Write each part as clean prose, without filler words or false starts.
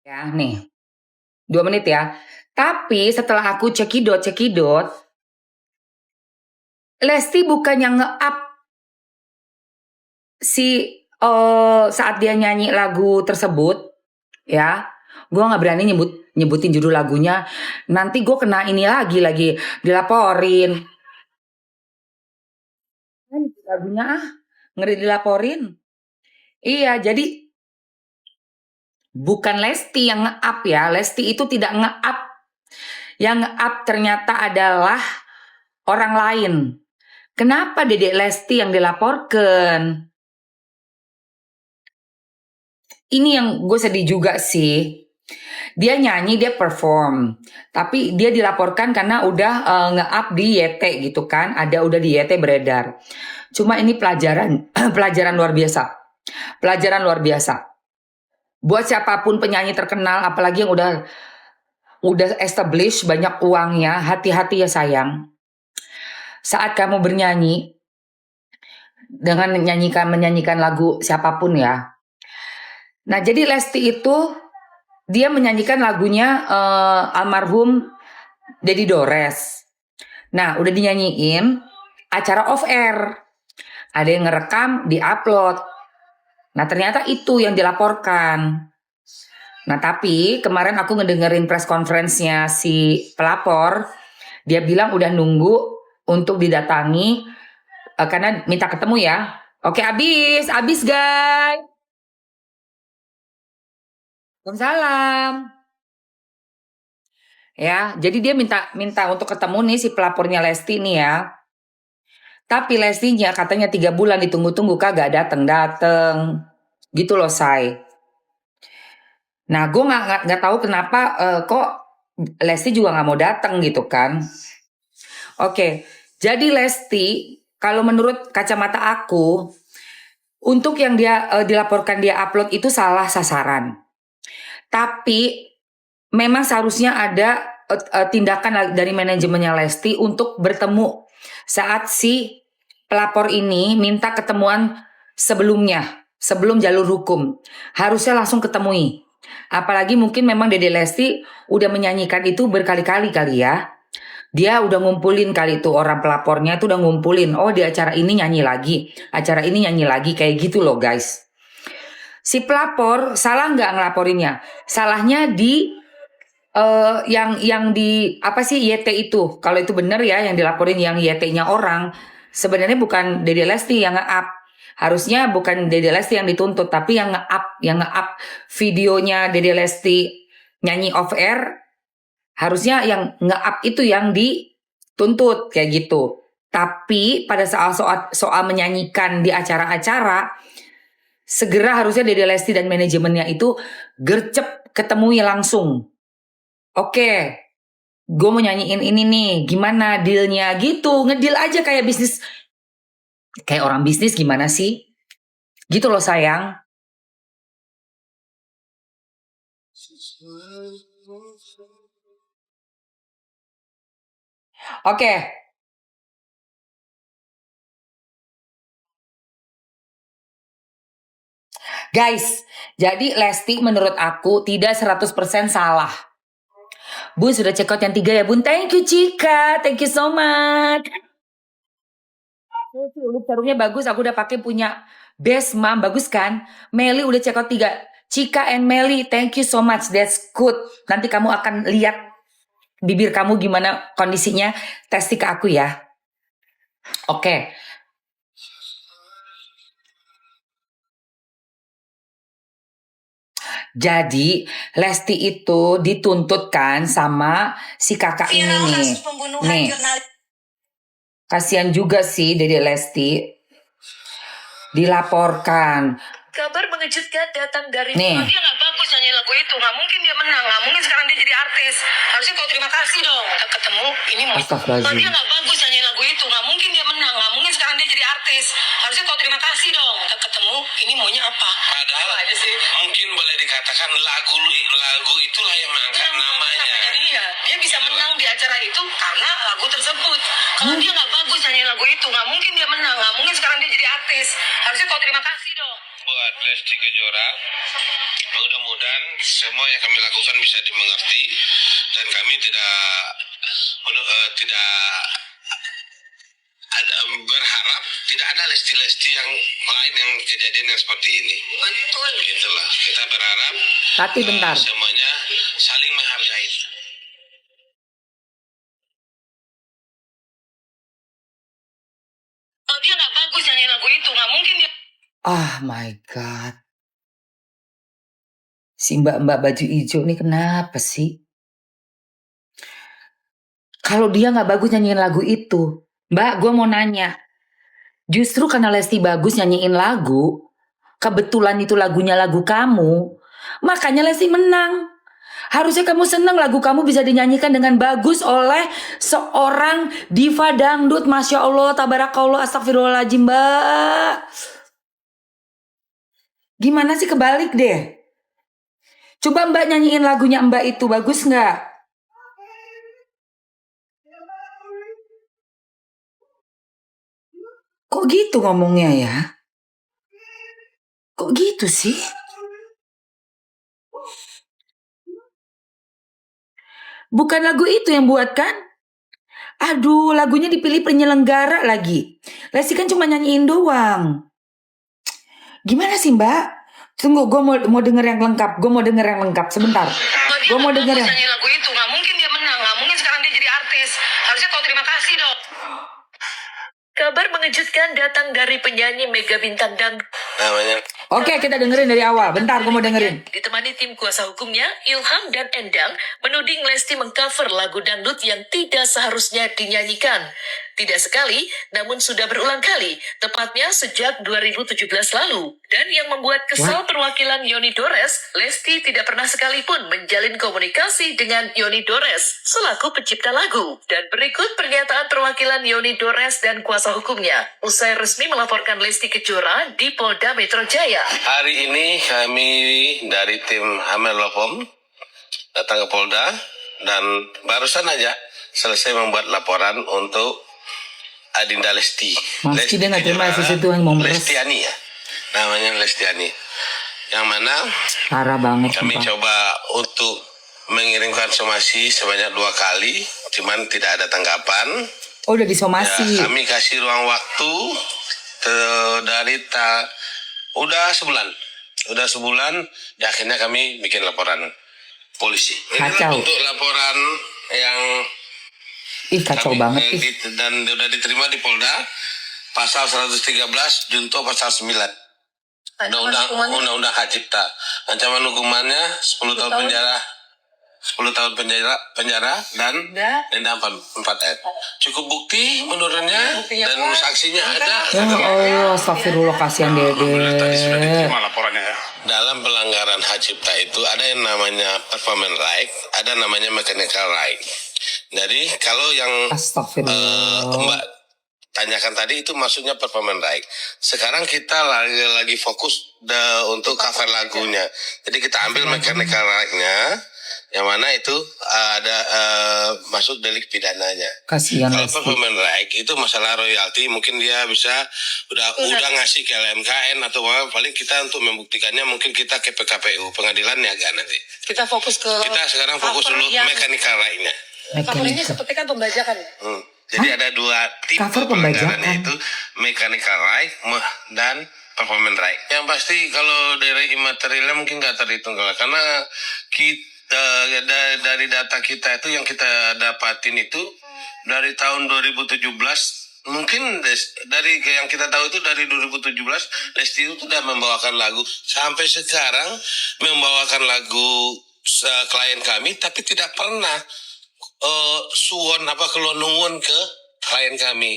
Ya, nih. 2 menit ya. Tapi setelah aku cekidot, Lesti bukan yang nge-up saat dia nyanyi lagu tersebut, ya. Gue nggak berani nyebutin judul lagunya. Nanti gue kena ini lagi dilaporin. Lagunya ngeri dilaporin. Iya, jadi bukan Lesti yang nge-up ya. Lesti itu tidak nge-up. Yang nge-up ternyata adalah orang lain. Kenapa Dedek Lesti yang dilaporkan? Ini yang gue sedih juga sih. Dia nyanyi, dia perform. Tapi dia dilaporkan karena udah nge-up di YT gitu kan. Udah di YT beredar. Cuma ini pelajaran, pelajaran luar biasa. Pelajaran luar biasa. Buat siapapun penyanyi terkenal, apalagi yang udah establish banyak uangnya, hati-hati ya sayang. Saat kamu bernyanyi dengan menyanyikan lagu siapapun ya. Nah, jadi Lesti itu dia menyanyikan lagunya almarhum Dedi Dores. Nah, udah dinyanyiin acara off air. Ada yang ngerekam, diupload. Nah, ternyata itu yang dilaporkan. Nah, tapi kemarin aku ngedengerin press conference-nya si pelapor. Dia bilang udah nunggu untuk didatangi karena minta ketemu ya. Oke, abis guys. Waalaikumsalam. Ya, jadi dia minta untuk ketemu nih si pelapornya Lesti nih ya. Tapi Lestinya katanya 3 bulan ditunggu-tunggu kagak dateng. Gitu loh, Say. Nah, gue nggak tahu kenapa kok Lesti juga nggak mau datang gitu kan. Oke, jadi Lesti kalau menurut kacamata aku untuk yang dia dilaporkan dia upload itu salah sasaran. Tapi memang seharusnya ada tindakan dari manajemennya Lesti untuk bertemu saat si pelapor ini minta ketemuan sebelum jalur hukum. Harusnya langsung ketemui. Apalagi mungkin memang Dede Lesti udah menyanyikan itu berkali-kali kali ya. Dia udah ngumpulin kali itu orang pelapornya itu udah ngumpulin. Oh, di acara ini nyanyi lagi. Acara ini nyanyi lagi kayak gitu loh guys. Si pelapor salah nggak ngelaporinnya? Salahnya di yang di apa sih YT itu. Kalau itu benar ya yang dilaporin yang YT-nya orang. Sebenarnya bukan Dede Lesti yang nge-up. Harusnya bukan Dede Lesti yang dituntut, tapi yang nge-up videonya Dede Lesti nyanyi off air. Harusnya yang nge-up itu yang dituntut kayak gitu. Tapi pada soal menyanyikan di acara-acara, segera harusnya Dede Lesti dan manajemennya itu gercep ketemui langsung. Oke, gue mau nyanyiin ini nih, gimana dealnya gitu, ngedeal aja kayak bisnis, kayak orang bisnis gimana sih? Gitu loh sayang. Oke. Guys, jadi Lesti menurut aku tidak 100% salah. Bun sudah check out yang 3 ya Bun. Thank you Cika, thank you so much. Look sarungnya bagus, aku udah pakai punya Best Mom, bagus kan? Meli udah check out 3. Cika and Meli, thank you so much, that's good. Nanti kamu akan lihat bibir kamu gimana kondisinya, testi ke aku ya. Oke. Jadi Lesti itu dituntut kan sama si kakak ini nih. Nih. Kasihan juga sih Dede Lesti. Dilaporkan. Kabar mengejutkan datang dari nih. Dia nggak bagus nyanyi lagu itu, nggak mungkin dia menang, nggak mungkin sekarang dia jadi artis. Harusnya kau terima kasih dong. Kita ketemu, ini mau. Dia nggak bagus nyanyi lagu itu, nggak mungkin dia menang, nggak mungkin sekarang dia jadi artis. Harusnya kau terima kasih dong. Kita ketemu, ini maunya apa? Padahal aja sih. Mungkin boleh dikatakan lagu itulah yang mengangkat namanya. Dia bisa menang di acara itu karena lagu tersebut. Kalau dia nggak bagus nyanyi lagu itu, nggak mungkin dia menang, nggak mungkin sekarang dia jadi artis. Harusnya kau terima kasih dong. Buat Lesti Kejora. Mudah-mudahan semua yang kami lakukan bisa dimengerti dan kami tidak berharap tidak ada Lesti-Lesti yang lain yang kejadian yang seperti ini. Betul. Gitulah. Kita berharap Tati bentar. semuanya saling menghargai. Kalau dia nggak bagus nyanyi lagu itu, nggak mungkin dia. Ah my God. Si mbak-mbak baju hijau nih kenapa sih? Kalau dia nggak bagus nyanyiin lagu itu, Mbak, gue mau nanya. Justru karena Lesti bagus nyanyiin lagu, kebetulan itu lagunya lagu kamu, makanya Lesti menang. Harusnya kamu senang lagu kamu bisa dinyanyikan dengan bagus oleh seorang diva dangdut. Masya Allah, tabarakallah, astagfirullahaladzim, Mbak. Gimana sih, kebalik deh. Coba Mbak nyanyiin lagunya Mbak itu, bagus nggak? Kok gitu ngomongnya ya? Kok gitu sih? Bukan lagu itu yang buat kan? Aduh, lagunya dipilih penyelenggara lagi. Lesti kan cuma nyanyiin doang. Gimana sih Mbak? Tunggu, gue mau denger yang lengkap. Gue mau denger yang lengkap sebentar. Gue mau denger yang. Nyanyi lagu itu, nggak mungkin dia menang, nggak mungkin sekarang dia jadi artis. Harusnya kau terima kasih dong. Kabar mengejutkan datang dari penyanyi Mega Bintang Dangdut. Namanya Oke, kita dengerin dari awal. Bentar, gue mau dengerin. Ditemani tim kuasa hukumnya, Ilham dan Endang menuding Lesti mengcover lagu dangdut yang tidak seharusnya dinyanyikan. Tidak sekali, namun sudah berulang kali, tepatnya sejak 2017 lalu. Dan yang membuat kesal perwakilan Yoni Dores, Lesti tidak pernah sekalipun menjalin komunikasi dengan Yoni Dores selaku pencipta lagu. Dan berikut pernyataan perwakilan Yoni Dores dan kuasa hukumnya usai resmi melaporkan Lesti Kejora di Polda Metro Jaya. hari ini kami dari tim Hamel Lopom datang ke Polda dan barusan aja selesai membuat laporan untuk Adinda Lesti. Meski dia nggak terima sesuatu yang mau meres. Lestiani ya, namanya Lestiani. Yang mana Parah banget. kami Sumpah. coba untuk mengirimkan somasi sebanyak 2 kali, cuman tidak ada tanggapan. Oh, udah disomasi. Ya, kami kasih ruang waktu udah sebulan. Ya, akhirnya kami bikin laporan polisi. Inilah Kacau. untuk laporan yang Ih, kacau banget. dan udah diterima di Polda, pasal 113 junto pasal 9 Undang-Undang Hak Cipta. Ancaman hukumannya 10 tahun penjara. 10 tahun penjara dan denda 4M. Cukup bukti menurutnya dan saksinya ada. Ya Allah, astagfirullah, kasihan Tadi sudah Dede. diterima laporannya ya. Dalam pelanggaran hak cipta itu ada yang namanya performance right, ada namanya mechanical right. Jadi kalau yang Astagfirullah. Mbak tanyakan tadi itu maksudnya performance right. Sekarang kita lagi fokus untuk cover lagunya. Jadi kita ambil mechanical right-nya, yang mana itu ada masuk delik pidananya. Kasihan Kalau Lesti. performance right itu masalah royalti, mungkin dia bisa udah ngasih ke LMKN atau apa, paling kita untuk membuktikannya mungkin kita ke PKPU, pengadilan niaga nanti. Kita fokus ke. Kita sekarang fokus dulu mechanical right-nya. Covernya seperti kan pembajakan. Jadi ada 2 tipe Cover pelanggaran, pembajakan. yaitu mechanical right dan performance right. Yang pasti kalau dari imaterialnya mungkin nggak terhitung karena kita dari data kita itu yang kita dapatin itu dari tahun 2017, mungkin dari yang kita tahu itu dari 2017 Lesti itu sudah membawakan lagu sampai sekarang, membawakan lagu klien kami, tapi tidak pernah suwon kelonungun ke klien kami.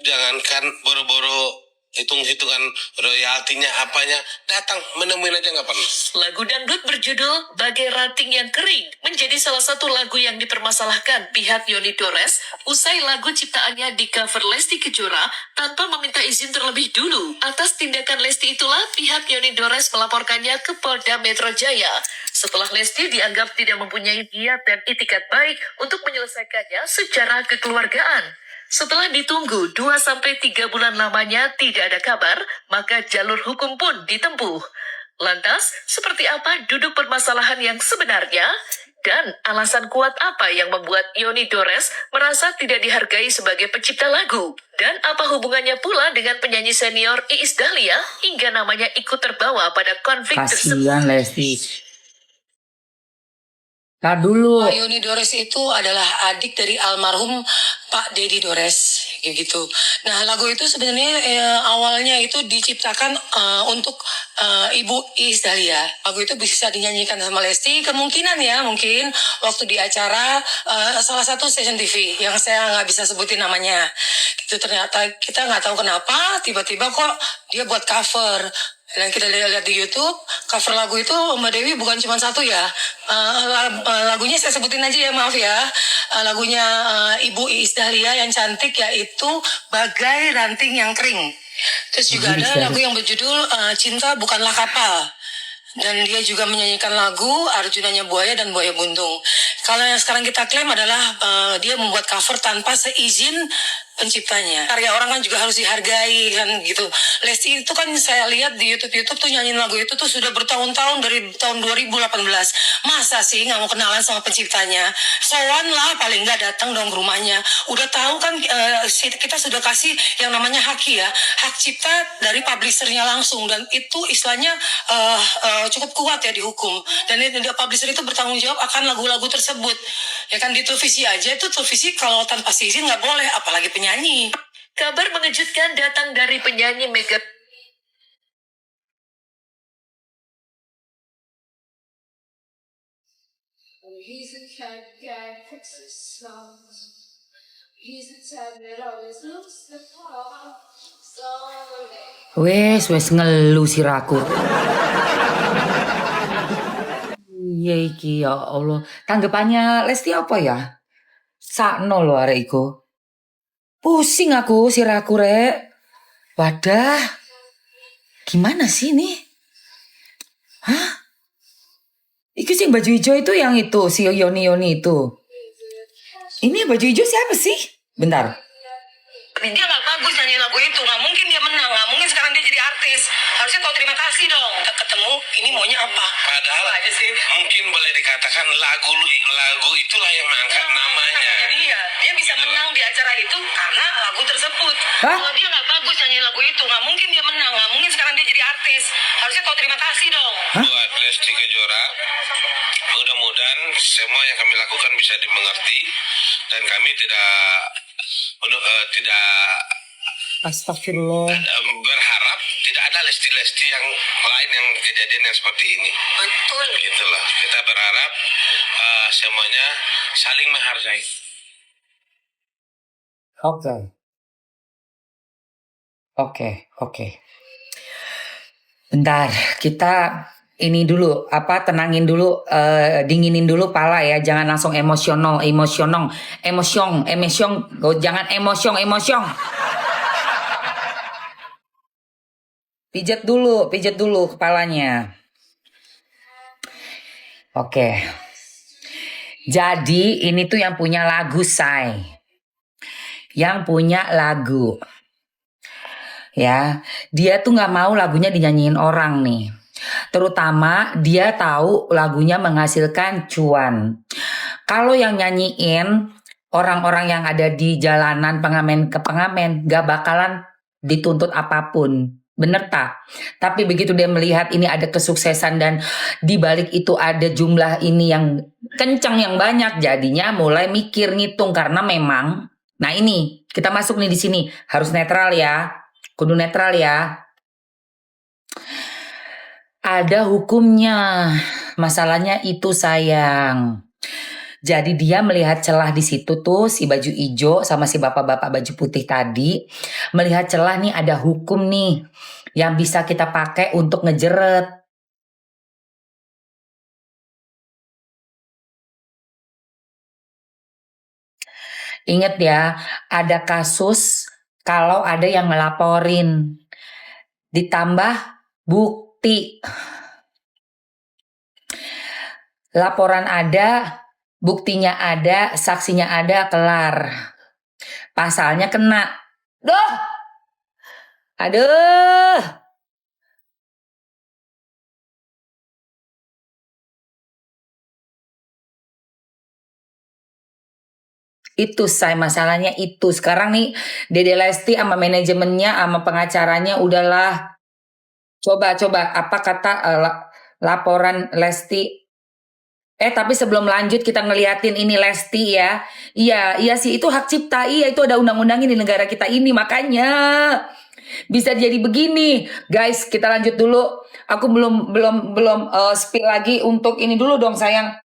Jangankan boro-boro hitung-hitungan royaltinya apanya, datang menemuin aja nggak pernah. Lagu dangdut berjudul Bagai Ranting Yang Kering menjadi salah satu lagu yang dipermasalahkan pihak Yoni Dores usai lagu ciptaannya di cover Lesti Kejora tanpa meminta izin terlebih dulu. Atas tindakan Lesti itulah pihak Yoni Dores melaporkannya ke Polda Metro Jaya. Setelah Lesti dianggap tidak mempunyai niat dan itikat baik untuk menyelesaikannya secara kekeluargaan. Setelah ditunggu 2-3 bulan lamanya tidak ada kabar, maka jalur hukum pun ditempuh. Lantas, seperti apa duduk permasalahan yang sebenarnya? Dan alasan kuat apa yang membuat Yoni Dores merasa tidak dihargai sebagai pencipta lagu? Dan apa hubungannya pula dengan penyanyi senior Iis Dahlia hingga namanya ikut terbawa pada konflik tersebut? Kasihan Lesti. Tar dulu. Pak Yoni Dores itu adalah adik dari almarhum Pak Dedi Dores, kayak gitu. Nah, lagu itu sebenarnya awalnya itu diciptakan untuk Ibu Iis Dahlia. Lagu itu bisa dinyanyikan sama Lesti, kemungkinan ya, mungkin waktu di acara salah satu stasiun TV yang saya nggak bisa sebutin namanya. Itu ternyata kita nggak tahu kenapa tiba-tiba kok dia buat cover. Dan kita lihat di YouTube, cover lagu itu Mbak Dewi bukan cuma satu ya. Lagunya saya sebutin aja ya, maaf ya. Lagunya Ibu Iis Dahlia yang cantik yaitu Bagai Ranting Yang Kering. Terus juga ada lagu yang berjudul Cinta Bukanlah Kapal. Dan dia juga menyanyikan lagu Arjunanya Buaya dan Buaya Buntung. Kalau yang sekarang kita klaim adalah dia membuat cover tanpa seizin penciptanya. Karya orang kan juga harus dihargai kan gitu. Lesti itu kan saya lihat di YouTube tuh nyanyiin lagu itu tuh sudah bertahun-tahun dari tahun 2018. Masa sih nggak mau kenalan sama penciptanya? Sowan lah paling nggak datang dong ke rumahnya. Udah tahu kan kita sudah kasih yang namanya hak ya, hak cipta dari publishernya langsung dan itu istilahnya cukup kuat ya di hukum. Dan publisher itu bertanggung jawab akan lagu-lagu tersebut. Ya kan di televisi aja itu televisi kalau tanpa izin nggak boleh, apalagi penyanyi. Kabar mengejutkan datang dari penyanyi Mega. He's the kind of guy that fixes songs. He's the type that always looks the part. Wes ngeluh si Rakur. Iya iki ya Allah. Tanggapannya Lesti apa ya? Sakno lho arek iku. Pusing aku si Rakur rek. Wadah. Gimana sih ini? Hah? Iku sih baju hijau itu yang itu, si Yoni itu. Ini baju hijau siapa sih? Bentar. Dia nggak bagus nyanyi lagu itu, nggak mungkin dia menang, nggak mungkin sekarang dia jadi artis. Harusnya kau terima kasih dong. Kita ketemu, ini maunya apa? Padahal aja sih. mungkin boleh dikatakan lagu itulah yang mengangkat namanya. Dia bisa menang di acara itu karena lagu tersebut. Hah? Kalau dia nggak bagus nyanyi lagu itu, nggak mungkin dia menang, nggak mungkin sekarang dia jadi artis. Harusnya kau terima kasih dong. Buat Lesti Kejora, mudah-mudahan semua yang kami lakukan bisa dimengerti dan kami tidak Astagfirullah. berharap tidak ada Lesti-Lesti yang lain yang kejadian yang seperti ini. Betul. Itulah kita berharap semuanya saling menghargai. Oke. Bentar, kita ini dulu tenangin dulu, dinginin dulu pala ya, jangan langsung emosional, jangan emosyong. Pijat dulu kepalanya. Oke. Jadi ini tuh yang punya lagu Say. Yang punya lagu. Ya, dia tuh nggak mau lagunya dinyanyiin orang nih. Terutama dia tahu lagunya menghasilkan cuan. Kalau yang nyanyiin orang-orang yang ada di jalanan pengamen ke pengamen gak bakalan dituntut apapun. Bener tak? Tapi begitu dia melihat ini ada kesuksesan dan di balik itu ada jumlah ini yang kencang yang banyak, jadinya mulai mikir ngitung karena memang. Nah ini kita masuk nih di sini harus netral ya. Kudu netral ya. Ada hukumnya. Masalahnya itu sayang. Jadi dia melihat celah di situ tuh si baju hijau sama si bapak-bapak baju putih tadi. Melihat celah nih ada hukum nih yang bisa kita pakai untuk ngejeret. Ingat ya, ada kasus kalau ada yang ngelaporin, ditambah bukti. Laporan ada, buktinya ada, saksinya ada, kelar. Pasalnya kena. Duh. Aduh. Itu say masalahnya itu. Sekarang nih Dede Lesti sama manajemennya sama pengacaranya udahlah. Coba apa kata laporan Lesti. Tapi sebelum lanjut kita ngeliatin ini Lesti ya. Iya sih itu hak cipta. Iya itu ada undang-undangnya di negara kita ini makanya bisa jadi begini. Guys, kita lanjut dulu. Aku belum spill lagi untuk ini dulu dong sayang.